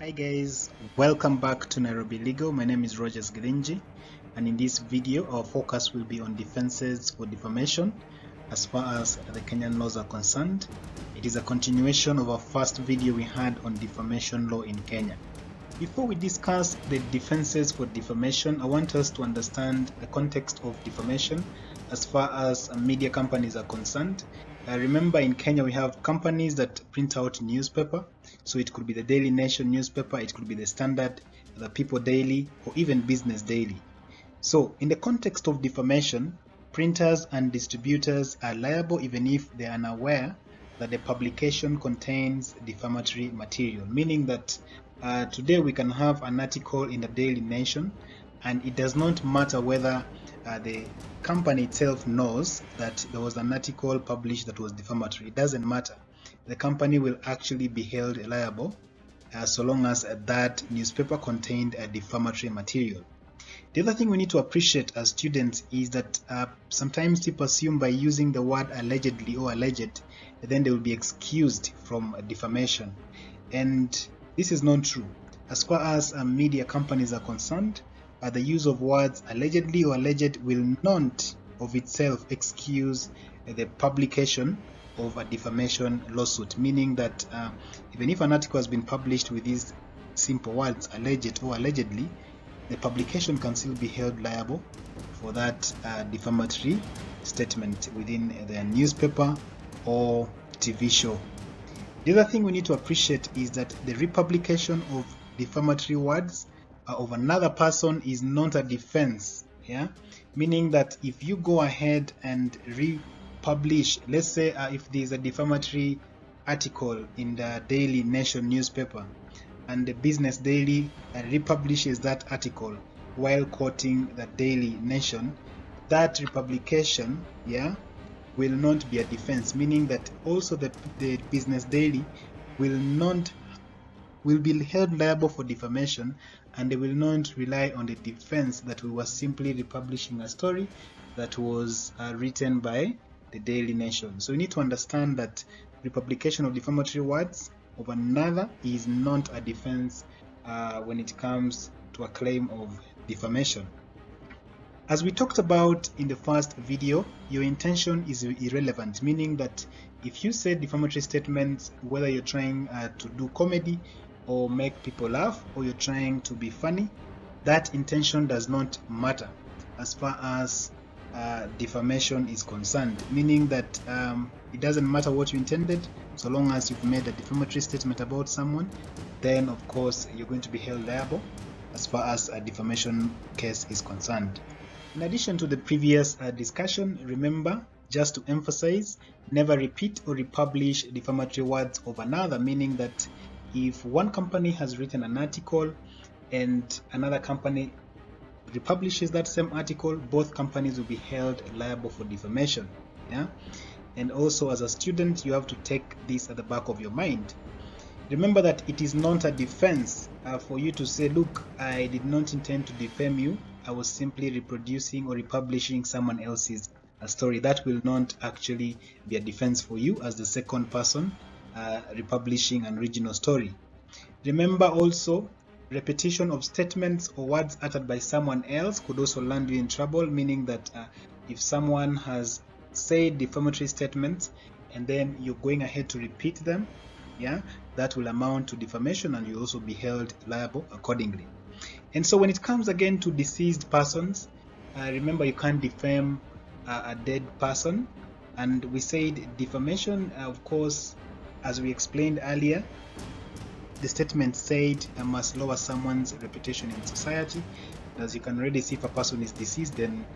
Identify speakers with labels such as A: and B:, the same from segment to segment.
A: Hi guys, welcome back to Nairobi Legal. My name is Rogers Gilinji, and in this video our focus will be on defenses for defamation as far as the Kenyan laws are concerned. It is a continuation of our first video we had on defamation law in Kenya. Before we discuss the defenses for defamation, I want us to understand the context of defamation as far as media companies are concerned. Remember, in Kenya we have companies that print out newspaper, so it could be the Daily Nation newspaper, it could be the Standard, the People Daily, or even Business Daily. So in the context of defamation, printers and distributors are liable even if they are unaware that the publication contains defamatory material, meaning that today we can have an article in the Daily Nation and it does not matter whether the company itself knows that there was an article published that was defamatory. It doesn't matter. The company will actually be held liable so long as that newspaper contained a defamatory material. The other thing we need to appreciate as students is that sometimes people assume by using the word allegedly or alleged, then they will be excused from defamation. And this is not true. As far as media companies are concerned, the use of words allegedly or alleged will not of itself excuse the publication of a defamation lawsuit, meaning that even if an article has been published with these simple words alleged or allegedly, the publication can still be held liable for that defamatory statement within the newspaper or TV show. The other thing we need to appreciate is that the republication of defamatory words of another person is not a defense, meaning that if you go ahead and republish, let's say if there is a defamatory article in the Daily Nation newspaper and the Business Daily republishes that article while quoting the Daily Nation, that republication will not be a defense, meaning that also the Business Daily will be held liable for defamation, and they will not rely on the defense that we were simply republishing a story that was written by the Daily Nation. So we need to understand that republication of defamatory words of another is not a defense when it comes to a claim of defamation. As we talked about in the first video, your intention is irrelevant, meaning that if you say defamatory statements, whether you're trying to do comedy or make people laugh, or you're trying to be funny, that intention does not matter as far as defamation is concerned, meaning that it doesn't matter what you intended, so long as you've made a defamatory statement about someone, then of course you're going to be held liable as far as a defamation case is concerned. In addition to the previous discussion, remember, just to emphasize, never repeat or republish defamatory words of another, meaning that if one company has written an article and another company republishes that same article, both companies will be held liable for defamation. And also, as a student, you have to take this at the back of your mind. Remember that it is not a defense for you to say, look, I did not intend to defame you, I was simply reproducing or republishing someone else's story. That will not actually be a defense for you as the second person republishing an original story. Remember also, repetition of statements or words uttered by someone else could also land you in trouble, meaning that if someone has said defamatory statements and then you're going ahead to repeat them, that will amount to defamation and you'll also be held liable accordingly. And so when it comes again to deceased persons, remember you can't defame a dead person, and we said defamation, of course, as we explained earlier, the statement said must lower someone's reputation in society. As you can already see, if a person is deceased, then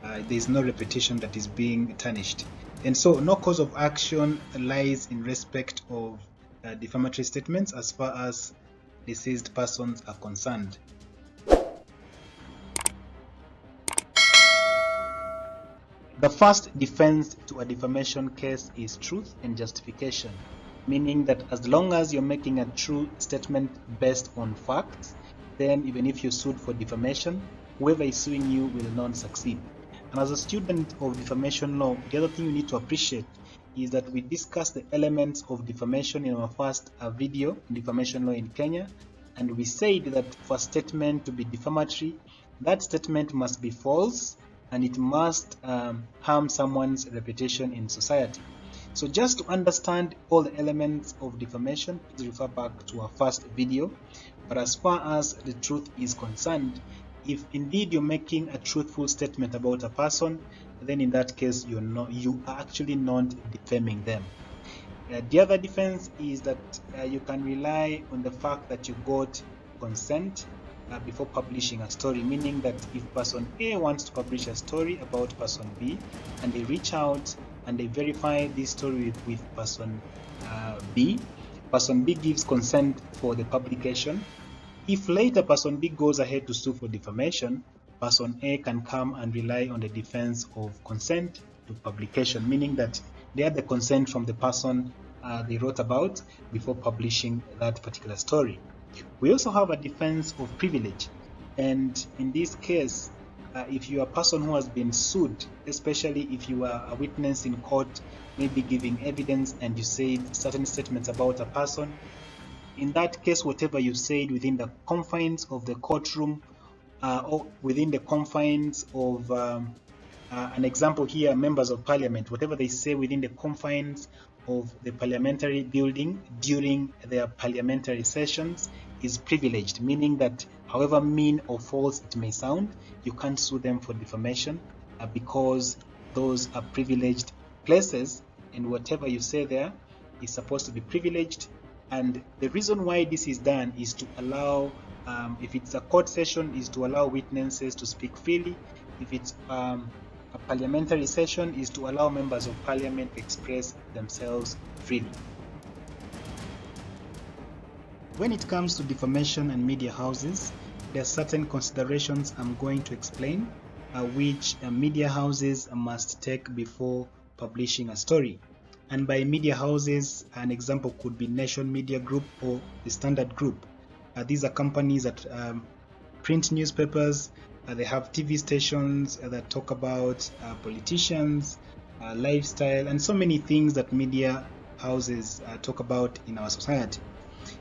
A: there is no reputation that is being tarnished. And so no cause of action lies in respect of defamatory statements as far as deceased persons are concerned. The first defense to a defamation case is truth and justification, meaning that as long as you're making a true statement based on facts, then even if you're sued for defamation, whoever is suing you will not succeed. And as a student of defamation law, the other thing you need to appreciate is that we discussed the elements of defamation in our first video, Defamation Law in Kenya, and we said that for a statement to be defamatory, that statement must be false and it must harm someone's reputation in society. So just to understand all the elements of defamation, please refer back to our first video. But as far as the truth is concerned, if indeed you're making a truthful statement about a person, then in that case you are actually not defaming them. The other defense is that you can rely on the fact that you got consent before publishing a story, meaning that if person A wants to publish a story about person B and they reach out and they verify this story with person B, person B gives consent for the publication. If later person B goes ahead to sue for defamation, person A can come and rely on the defense of consent to publication, meaning that they had the consent from the person they wrote about before publishing that particular story. We also have a defense of privilege, and in this case, if you are a person who has been sued, especially if you are a witness in court, maybe giving evidence and you said certain statements about a person, in that case, whatever you said within the confines of the courtroom or within the confines of an example here, members of parliament, whatever they say within the confines of the parliamentary building during their parliamentary sessions is privileged, meaning that however mean or false it may sound, you can't sue them for defamation because those are privileged places, and whatever you say there is supposed to be privileged. And the reason why this is done is to allow, if it's a court session, is to allow witnesses to speak freely. If it's a parliamentary session, is to allow members of parliament to express themselves freely. When it comes to defamation and media houses, there are certain considerations I'm going to explain which media houses must take before publishing a story. And by media houses, an example could be Nation Media Group or the Standard Group. These are companies that print newspapers. They have TV stations that talk about politicians, lifestyle, and so many things that media houses talk about in our society.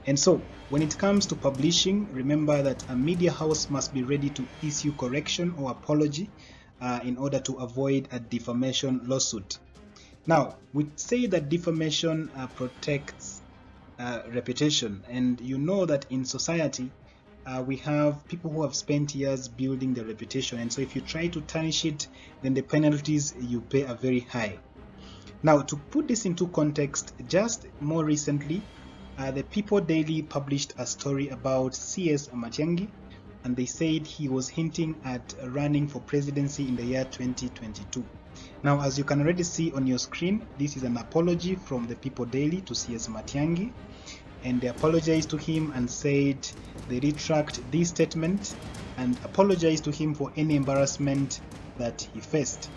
A: And so, when it comes to publishing, remember that a media house must be ready to issue correction or apology in order to avoid a defamation lawsuit. Now, we say that defamation protects reputation, and you know that in society we have people who have spent years building their reputation, and so if you try to tarnish it, then the penalties you pay are very high. Now, to put this into context, just more recently, the People Daily published a story about CS Matiang'i, and they said he was hinting at running for presidency in the year 2022. Now, as you can already see on your screen, this is an apology from the People Daily to CS Matiang'i, and they apologized to him and said they retract this statement and apologized to him for any embarrassment that he faced.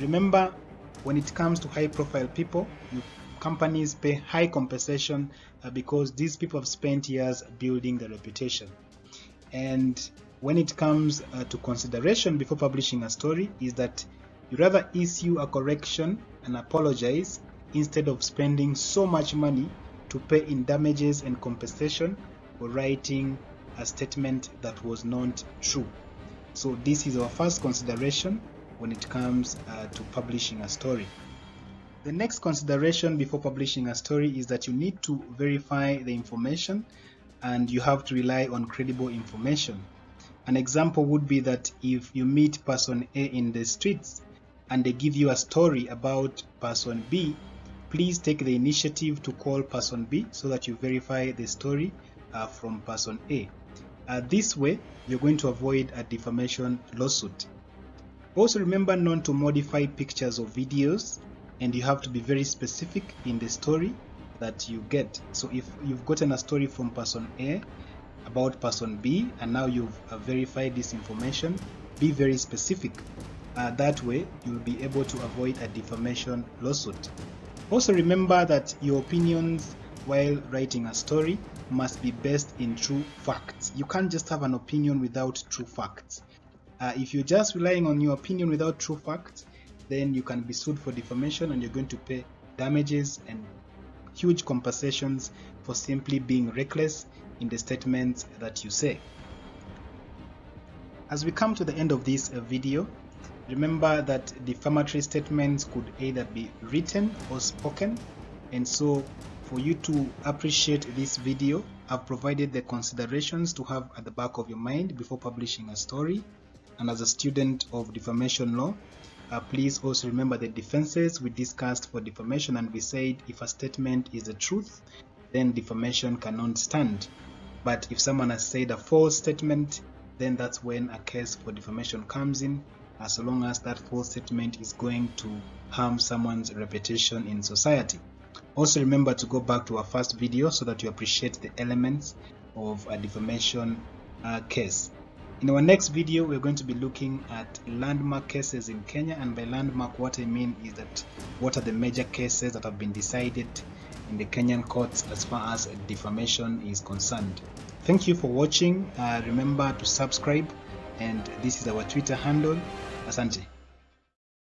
A: Remember, when it comes to high-profile people, companies pay high compensation because these people have spent years building their reputation. And when it comes to consideration before publishing a story, is that you rather issue a correction and apologize instead of spending so much money to pay in damages and compensation for writing a statement that was not true. So this is our first consideration when it comes to publishing a story. The next consideration before publishing a story is that you need to verify the information and you have to rely on credible information. An example would be that if you meet person A in the streets and they give you a story about person B, please take the initiative to call person B so that you verify the story from person A. This way, you're going to avoid a defamation lawsuit. Also remember not to modify pictures or videos, and you have to be very specific in the story that you get. So if you've gotten a story from person A about person B and now you've verified this information, be very specific. That way you'll be able to avoid a defamation lawsuit. Also remember that your opinions while writing a story must be based in true facts. You can't just have an opinion without true facts. If you're just relying on your opinion without true facts, then you can be sued for defamation and you're going to pay damages and huge compensations for simply being reckless in the statements that you say. As we come to the end of this video, remember that defamatory statements could either be written or spoken, and so for you to appreciate this video, I've provided the considerations to have at the back of your mind before publishing a story. And as a student of defamation law, please also remember the defenses we discussed for defamation, and we said if a statement is the truth, then defamation cannot stand. But if someone has said a false statement, then that's when a case for defamation comes in, as long as that false statement is going to harm someone's reputation in society. Also remember to go back to our first video so that you appreciate the elements of a defamation case. In our next video, we're going to be looking at landmark cases in Kenya, and by landmark, what I mean is that what are the major cases that have been decided in the Kenyan courts as far as defamation is concerned. Thank you for watching. Remember to subscribe, and this is our Twitter handle. Asante.